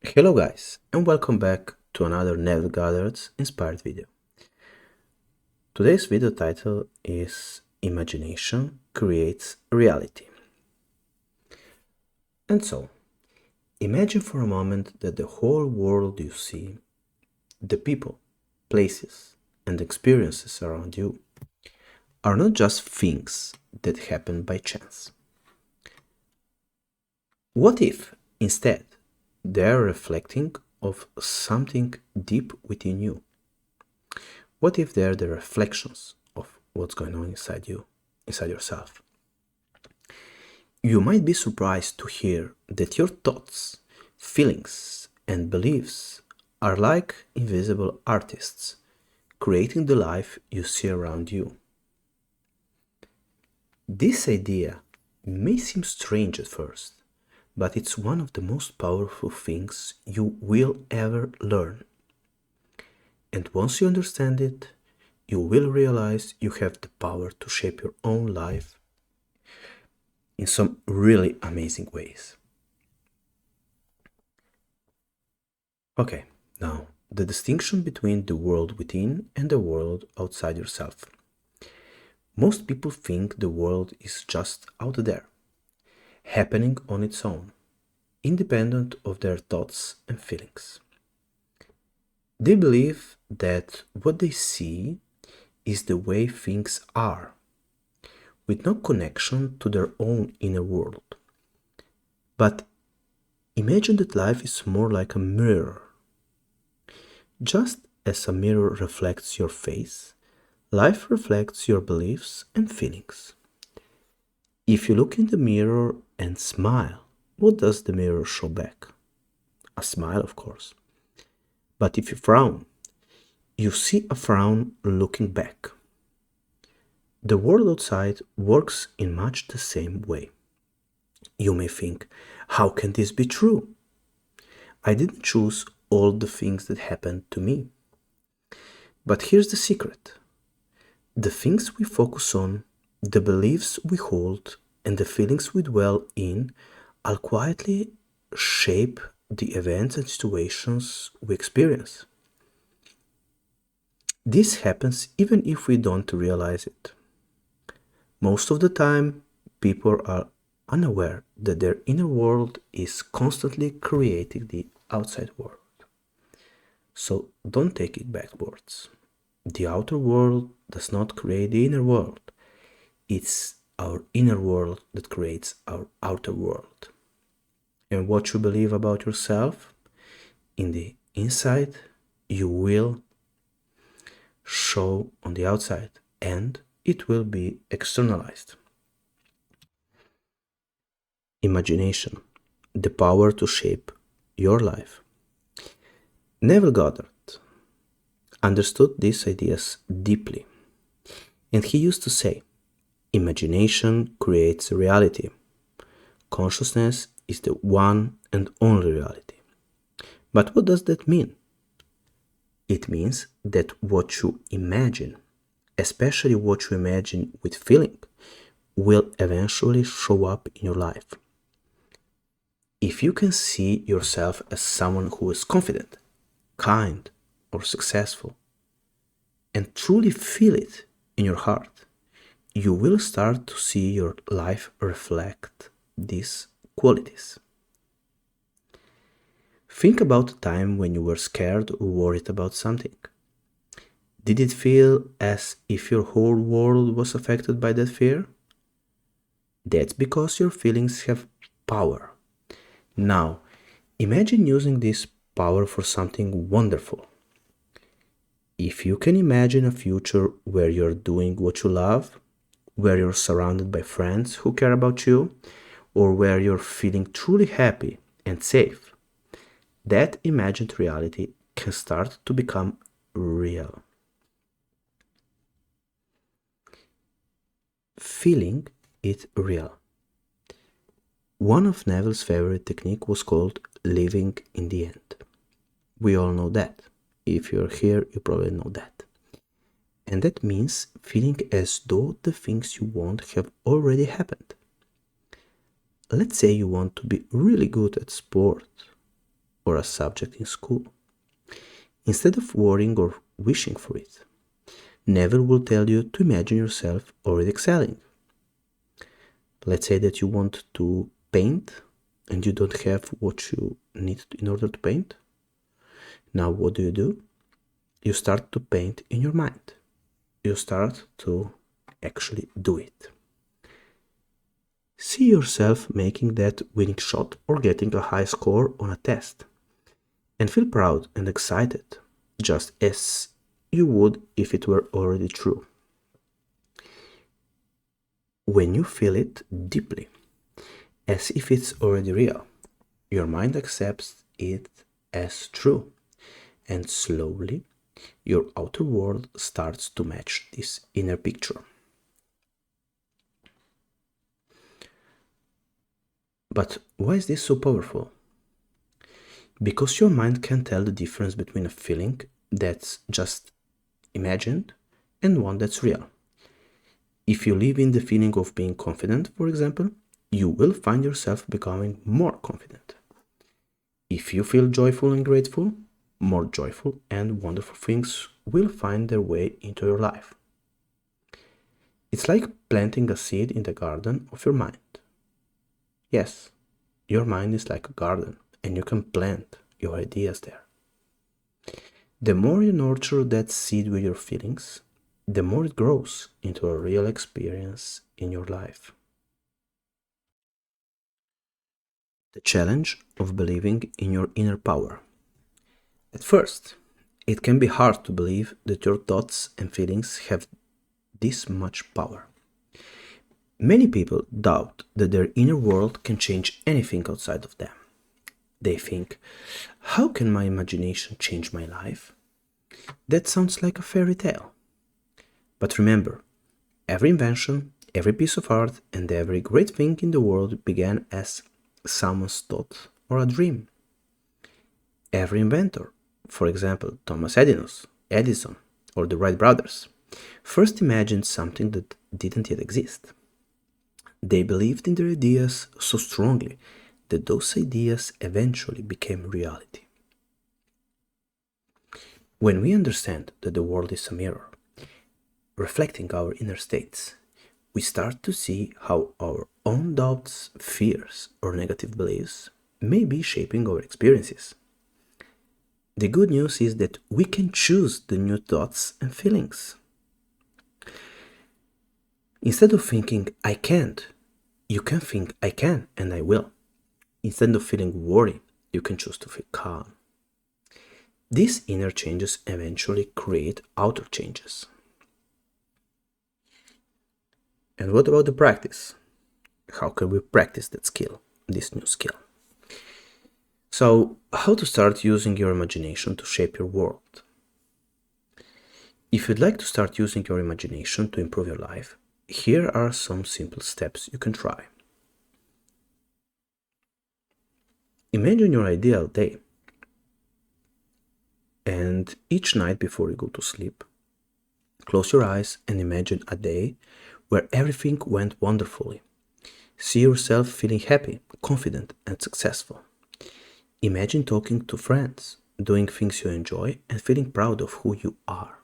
Hello guys, and welcome back to another Neville Goddard's inspired video. Today's video title is Imagination Creates Reality. And so, imagine for a moment that the whole world you see, the people, places, and experiences around you, are not just things that happen by chance. What if, instead, they are reflecting of something deep within you? What if they're the reflections of what's going on inside you, inside yourself? You might be surprised to hear that your thoughts, feelings, and beliefs are like invisible artists, creating the life you see around you. This idea may seem strange at first, but it's one of the most powerful things you will ever learn. And once you understand it, you will realize you have the power to shape your own life in some really amazing ways. Okay, now the distinction between the world within and the world outside yourself. Most people think the world is just out there, happening on its own, independent of their thoughts and feelings. They believe that what they see is the way things are, with no connection to their own inner world. But imagine that life is more like a mirror. Just as a mirror reflects your face, life reflects your beliefs and feelings. If you look in the mirror and smile, what does the mirror show back? A smile, of course. But if you frown, you see a frown looking back. The world outside works in much the same way. You may think, how can this be true? I didn't choose all the things that happened to me. But here's the secret. The things we focus on, the beliefs we hold, and the feelings we dwell in all quietly shape the events and situations we experience. This happens even if we don't realize it. Most of the time, people are unaware that their inner world is constantly creating the outside world. So don't take it backwards. The outer world does not create the inner world. It's our inner world that creates our outer world. And what you believe about yourself in the inside, you will show on the outside, and it will be externalized. Imagination, the power to shape your life. Neville Goddard understood these ideas deeply, and he used to say, imagination creates reality. Consciousness is the one and only reality. But what does that mean? It means that what you imagine, especially what you imagine with feeling, will eventually show up in your life. If you can see yourself as someone who is confident, kind, or successful, and truly feel it in your heart, you will start to see your life reflect these qualities. Think about a time when you were scared or worried about something. Did it feel as if your whole world was affected by that fear? That's because your feelings have power. Now, imagine using this power for something wonderful. If you can imagine a future where you're doing what you love, where you're surrounded by friends who care about you, or where you're feeling truly happy and safe, that imagined reality can start to become real. Feeling it real. One of Neville's favorite technique was called living in the end. We all know that. If you're here, you probably know that. And that means feeling as though the things you want have already happened. Let's say you want to be really good at sport or a subject in school. Instead of worrying or wishing for it, Neville will tell you to imagine yourself already excelling. Let's say that you want to paint and you don't have what you need in order to paint. Now what do? You start to paint in your mind. You start to actually do it. See yourself making that winning shot or getting a high score on a test, and feel proud and excited, just as you would if it were already true. When you feel it deeply, as if it's already real, your mind accepts it as true, and slowly your outer world starts to match this inner picture. But why is this so powerful? Because your mind can tell the difference between a feeling that's just imagined and one that's real. If you live in the feeling of being confident, for example, you will find yourself becoming more confident. If you feel joyful and grateful, more joyful and wonderful things will find their way into your life. It's like planting a seed in the garden of your mind. Yes, your mind is like a garden, and you can plant your ideas there. The more you nurture that seed with your feelings, the more it grows into a real experience in your life. The challenge of believing in your inner power. At first, it can be hard to believe that your thoughts and feelings have this much power. Many people doubt that their inner world can change anything outside of them. They think, how can my imagination change my life? That sounds like a fairy tale. But remember, every invention, every piece of art, and every great thing in the world began as someone's thought or a dream. Every inventor, for example, Thomas Edison, or the Wright brothers, first imagined something that didn't yet exist. They believed in their ideas so strongly that those ideas eventually became reality. When we understand that the world is a mirror, reflecting our inner states, we start to see how our own doubts, fears, or negative beliefs may be shaping our experiences. The good news is that we can choose the new thoughts and feelings. Instead of thinking, I can't, you can think, I can and I will. Instead of feeling worried, you can choose to feel calm. These inner changes eventually create outer changes. And what about the practice? How can we practice that skill, this new skill? So, how to start using your imagination to shape your world? If you'd like to start using your imagination to improve your life, here are some simple steps you can try. Imagine your ideal day. And each night before you go to sleep, close your eyes and imagine a day where everything went wonderfully. See yourself feeling happy, confident, and successful. Imagine talking to friends, doing things you enjoy, and feeling proud of who you are.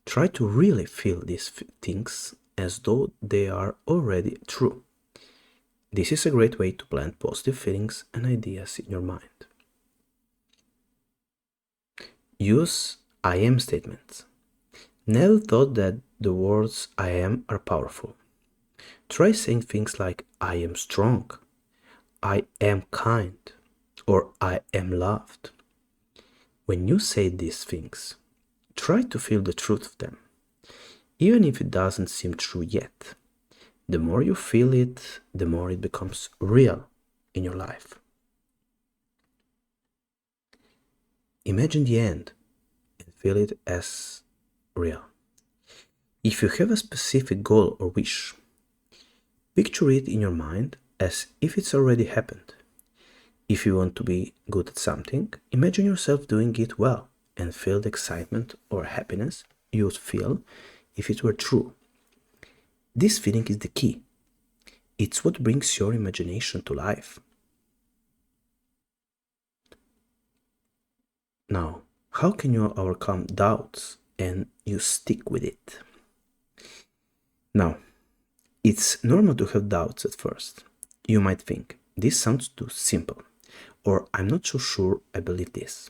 Try to really feel these things as though they are already true. This is a great way to plant positive feelings and ideas in your mind. Use I am statements. Neville thought that the words I am are powerful. Try saying things like I am strong, I am kind, or I am loved. When you say these things, try to feel the truth of them, even if it doesn't seem true yet. The more you feel it, the more it becomes real in your life. Imagine the end and feel it as real. If you have a specific goal or wish, picture it in your mind as if it's already happened. If you want to be good at something, imagine yourself doing it well and feel the excitement or happiness you would feel if it were true. This feeling is the key. It's what brings your imagination to life. Now, how can you overcome doubts and you stick with it? Now, it's normal to have doubts at first. You might think, this sounds too simple, or I'm not so sure I believe this.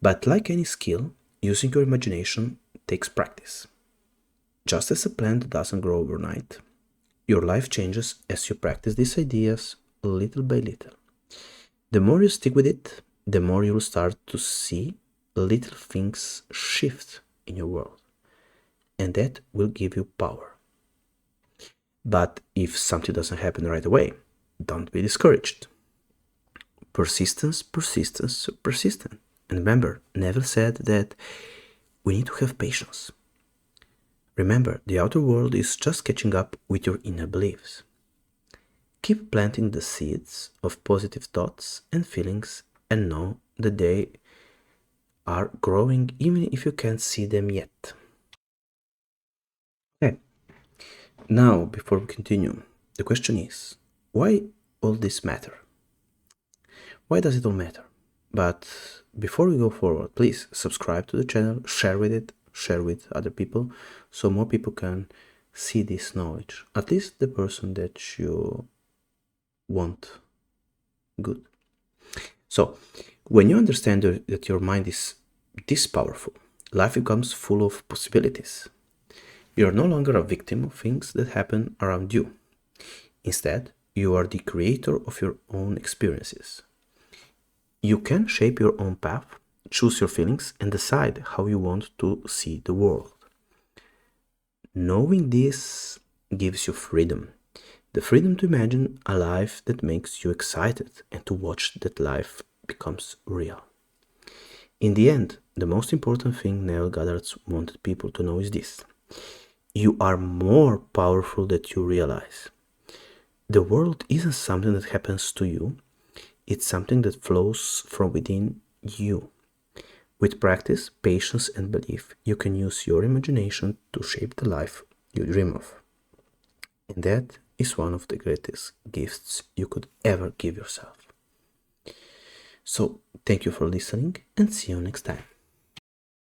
But like any skill, using your imagination takes practice. Just as a plant doesn't grow overnight, your life changes as you practice these ideas little by little. The more you stick with it, the more you will start to see little things shift in your world. And that will give you power. But if something doesn't happen right away, don't be discouraged. Persistence, persistence, persistent. And remember, Neville said that we need to have patience. Remember, the outer world is just catching up with your inner beliefs. Keep planting the seeds of positive thoughts and feelings and know that they are growing even if you can't see them yet. Okay. Now, before we continue, the question is, why all this matter? Why does it all matter? But before we go forward, please subscribe to the channel, share with other people, so more people can see this knowledge. At least the person that you want good. So, when you understand that your mind is this powerful, life becomes full of possibilities. You are no longer a victim of things that happen around you. Instead, you are the creator of your own experiences. You can shape your own path, choose your feelings, and decide how you want to see the world. Knowing this gives you freedom. The freedom to imagine a life that makes you excited and to watch that life becomes real. In the end, the most important thing Neville Goddard wanted people to know is this. You are more powerful than you realize. The world isn't something that happens to you. It's something that flows from within you. With practice, patience, and belief, you can use your imagination to shape the life you dream of. And that is one of the greatest gifts you could ever give yourself. So, thank you for listening and see you next time.